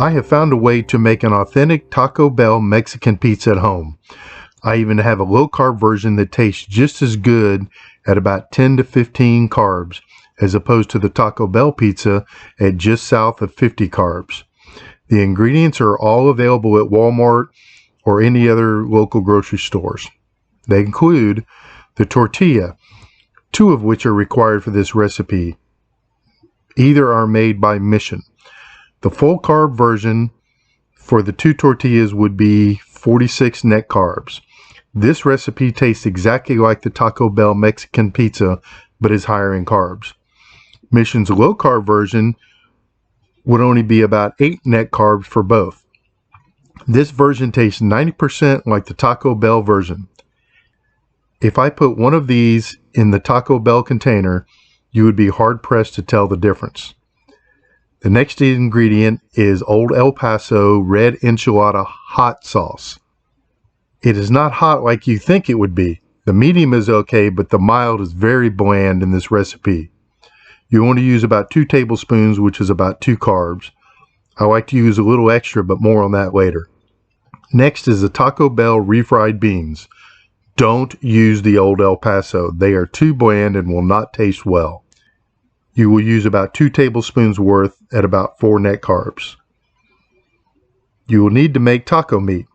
I have found a way to make an authentic Taco Bell Mexican pizza at home. I even have a low-carb version that tastes just as good at about 10 to 15 carbs, as opposed to the Taco Bell pizza at just south of 50 carbs. The ingredients are all available at Walmart or any other local grocery stores. They include the tortilla, 2 of which are required for this recipe. Either are made by Mission. The full carb version for the 2 tortillas would be 46 net carbs. This recipe tastes exactly like the Taco Bell Mexican pizza, but is higher in carbs. Mission's low carb version would only be about 8 net carbs for both. This version tastes 90% like the Taco Bell version. If I put one of these in the Taco Bell container, you would be hard pressed to tell the difference. The next ingredient is Old El Paso red enchilada hot sauce. It is not hot like you think it would be. The medium is okay, but the mild is very bland in this recipe. You want to use about 2 tablespoons, which is about 2 carbs. I like to use a little extra, but more on that later. Next is the Taco Bell refried beans. Don't use the Old El Paso. They are too bland and will not taste well. You will use about 2 tablespoons worth at about 4 net carbs. You will need to make taco meat.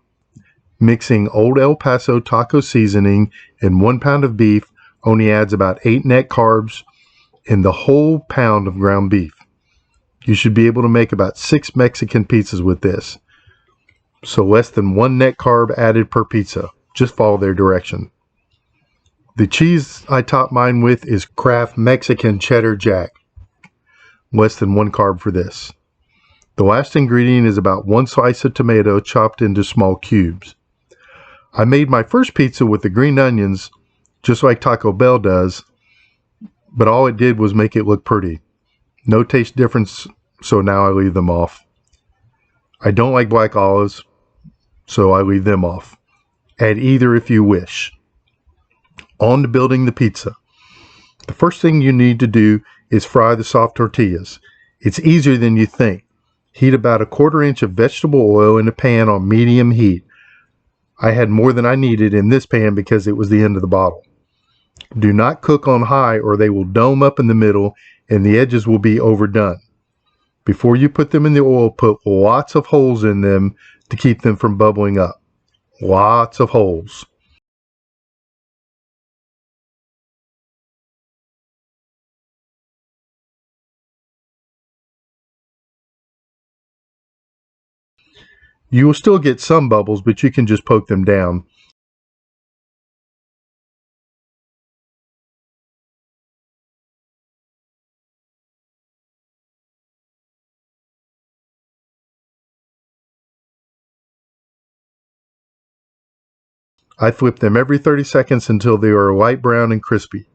Mixing Old El Paso taco seasoning and 1 pound of beef only adds about 8 net carbs in the whole pound of ground beef. You should be able to make about 6 Mexican pizzas with this. So less than 1 net carb added per pizza. Just follow their direction. The cheese I top mine with is Kraft Mexican Cheddar Jack. Less than 1 carb for this. The last ingredient is about 1 slice of tomato chopped into small cubes. I made my first pizza with the green onions, just like Taco Bell does, but all it did was make it look pretty. No taste difference, so now I leave them off. I don't like black olives, so I leave them off. Add either if you wish. On to building the pizza. The first thing you need to do is fry the soft tortillas. It's easier than you think. Heat about 1/4 inch of vegetable oil in a pan on medium heat. I had more than I needed in this pan because it was the end of the bottle. Do not cook on high or they will dome up in the middle and the edges will be overdone. Before you put them in the oil, put lots of holes in them to keep them from bubbling up. Lots of holes. You will still get some bubbles, but you can just poke them down. I flip them every 30 seconds until they are light brown and crispy.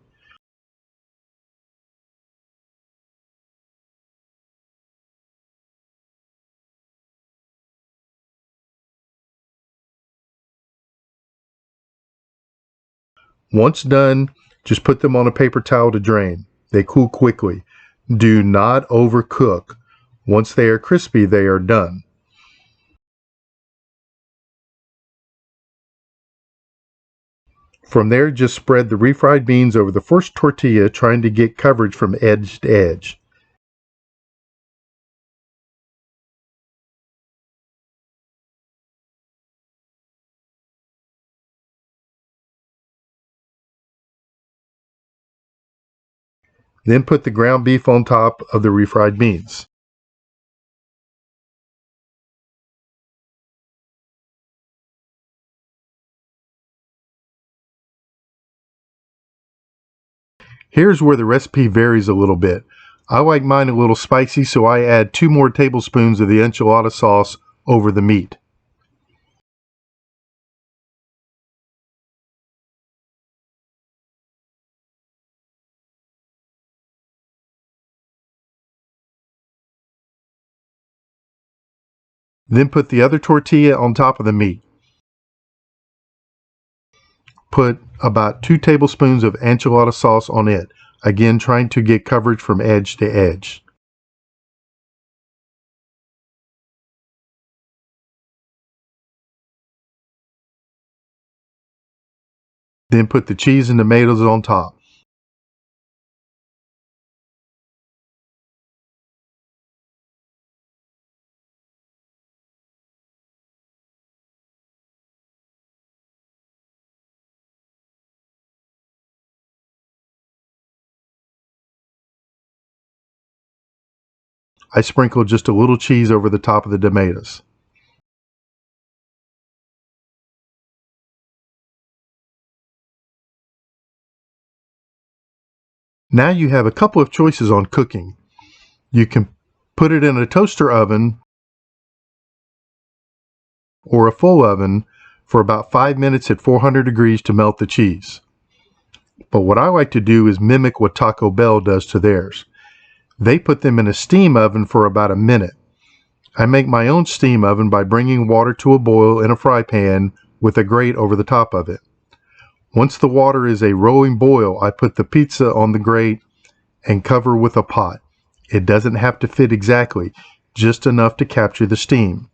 Once done, just put them on a paper towel to drain. They cool quickly. Do not overcook. Once they are crispy, they are done. From there, just spread the refried beans over the first tortilla, trying to get coverage from edge to edge. Then put the ground beef on top of the refried beans. Here's where the recipe varies a little bit. I like mine a little spicy, so I add 2 more tablespoons of the enchilada sauce over the meat. Then put the other tortilla on top of the meat. Put about 2 tablespoons of enchilada sauce on it, again trying to get coverage from edge to edge. Then put the cheese and tomatoes on top. I sprinkle just a little cheese over the top of the tomatoes. Now you have a couple of choices on cooking. You can put it in a toaster oven or a full oven for about 5 minutes at 400 degrees to melt the cheese. But what I like to do is mimic what Taco Bell does to theirs. They put them in a steam oven for about a minute. I make my own steam oven by bringing water to a boil in a fry pan with a grate over the top of it. Once the water is a rolling boil, I put the pizza on the grate and cover with a pot. It doesn't have to fit exactly, just enough to capture the steam.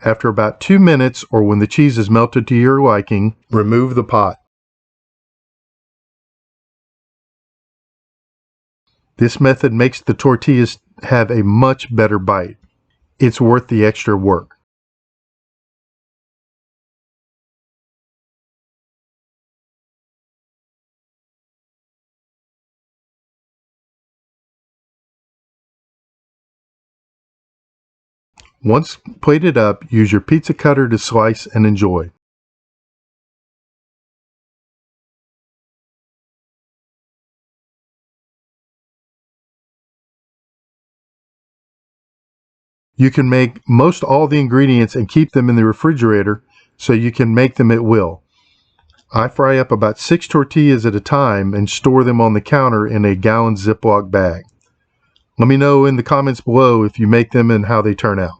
After about 2 minutes, or when the cheese is melted to your liking, remove the pot. This method makes the tortillas have a much better bite. It's worth the extra work. Once plated up, use your pizza cutter to slice and enjoy. You can make most all the ingredients and keep them in the refrigerator so you can make them at will. I fry up about 6 tortillas at a time and store them on the counter in a gallon Ziploc bag. Let me know in the comments below if you make them and how they turn out.